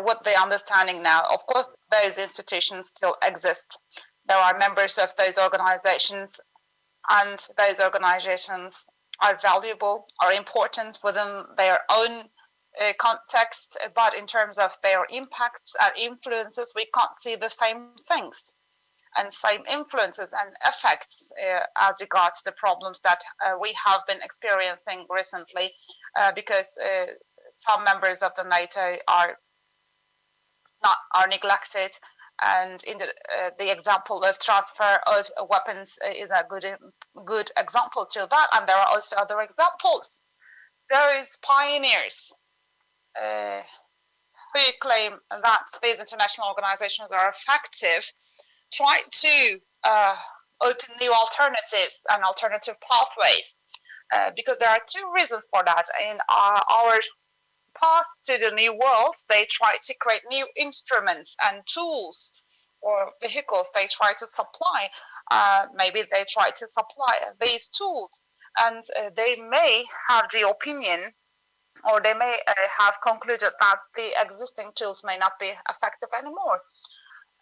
with the understanding now? Of course, those institutions still exist. There are members of those organizations, and those organizations are valuable, are important within their own context, but in terms of their impacts and influences, we can't see the same things and same influences and effects as regards the problems that we have been experiencing recently, because some members of the NATO are neglected, and in the example of transfer of weapons is a good example to that, and there are also other examples. Those pioneers who claim that these international organizations are effective try to open new alternatives and alternative pathways, because there are two reasons for that. In our path to the new world, they try to create new instruments and tools or vehicles they try to supply. Maybe they try to supply these tools, and they may have the opinion, or they may have concluded that the existing tools may not be effective anymore.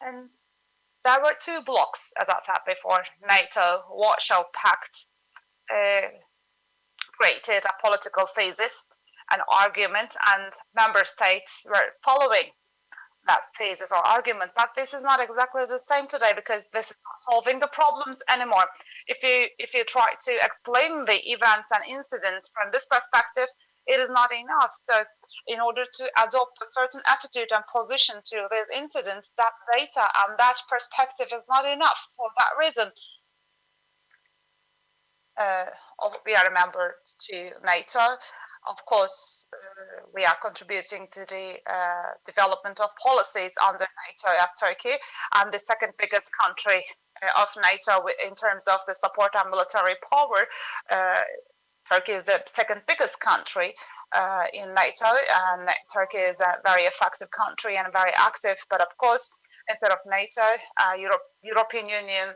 And there were two blocks, as I said before. NATO, Warsaw Pact created a political thesis, an argument, and member states were following that thesis or argument. But this is not exactly the same today, because this is not solving the problems anymore. If you try to explain the events and incidents from this perspective, it is not enough. So in order to adopt a certain attitude and position to these incidents, that data and that perspective is not enough. For that reason, we are a member to NATO. Of course, we are contributing to the development of policies under NATO as Turkey, and the second biggest country of NATO in terms of the support and military power. Turkey is the second biggest country in NATO, and Turkey is a very effective country and very active. But of course, instead of NATO, European Union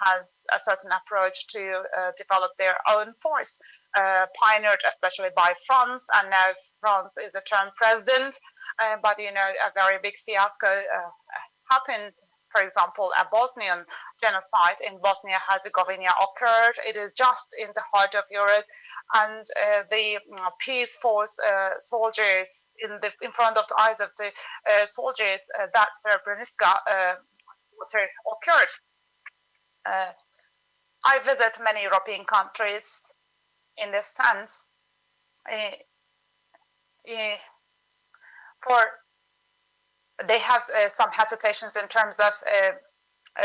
has a certain approach to develop their own force, pioneered especially by France, and now France is a term president. But you know, a very big fiasco happened. For example, a Bosnian genocide in Bosnia-Herzegovina occurred. It is just in the heart of Europe, and the peace force soldiers in front of the eyes of the soldiers, that Srebrenica occurred. I visit many European countries in this sense. They have some hesitations in terms of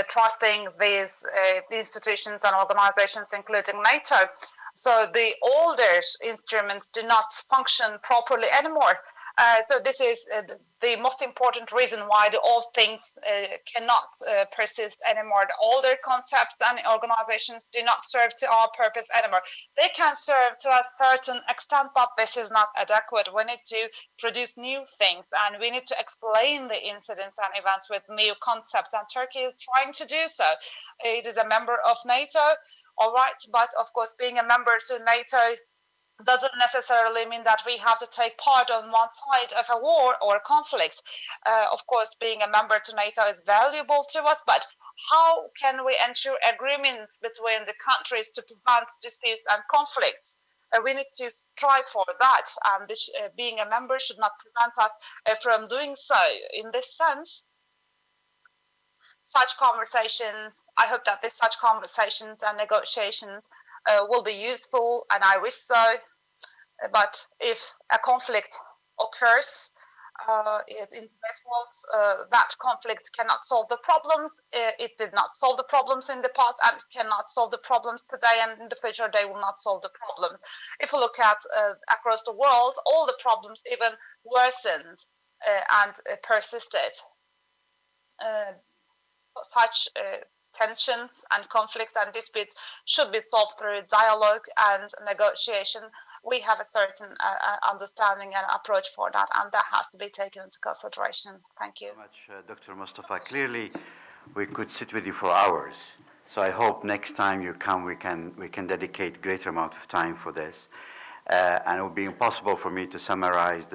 trusting these institutions and organizations, including NATO. So the older instruments do not function properly anymore. So this is the most important reason why the old things cannot persist anymore. The older concepts and organizations do not serve to our purpose anymore. They can serve to a certain extent, but this is not adequate. We need to produce new things, and we need to explain the incidents and events with new concepts, and Turkey is trying to do so. It is a member of NATO, all right, but of course, being a member to NATO doesn't necessarily mean that we have to take part on one side of a war or a conflict. Of course, being a member to NATO is valuable to us, but how can we ensure agreements between the countries to prevent disputes and conflicts? We need to strive for that, and being a member should not prevent us from doing so. In this sense, such conversations, I hope that such conversations and negotiations will be useful, and I wish so. But if a conflict occurs in this world, that conflict cannot solve the problems. It did not solve the problems in the past and cannot solve the problems today, and in the future they will not solve the problems. If we look at across the world, all the problems even worsened and persisted. Such tensions and conflicts and disputes should be solved through dialogue and negotiation. We have a certain understanding and approach for that, and that has to be taken into consideration. Thank you. Thank you very much, Dr. Mustafa. Clearly, we could sit with you for hours. So I hope next time you come, we can dedicate greater amount of time for this. And it would be impossible for me to summarize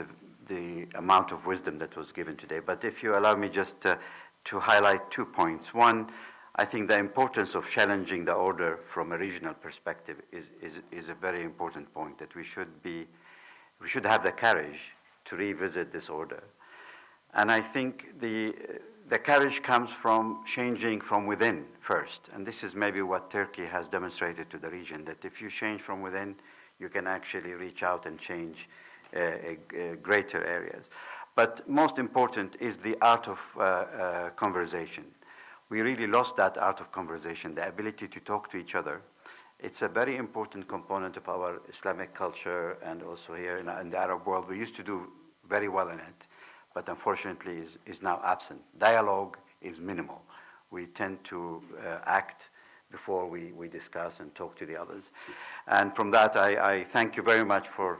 the amount of wisdom that was given today. But if you allow me just to highlight 2 points. One, I think the importance of challenging the order from a regional perspective is a very important point, that we should have the courage to revisit this order. And I think the courage comes from changing from within first. And this is maybe what Turkey has demonstrated to the region, that if you change from within, you can actually reach out and change greater areas. But most important is the art of conversation. We really lost that art of conversation, the ability to talk to each other. It's a very important component of our Islamic culture, and also here in the Arab world. We used to do very well in it, but unfortunately is now absent. Dialogue is minimal. We tend to act before we discuss and talk to the others. And from that, I thank you very much for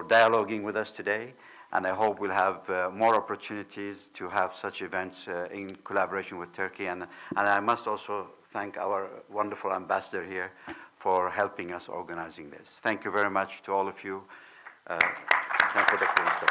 dialoguing with us today. And I hope we'll have more opportunities to have such events in collaboration with Turkey. And I must also thank our wonderful ambassador here for helping us organizing this. Thank you very much to all of you. Thank you, Dr. Mustafa.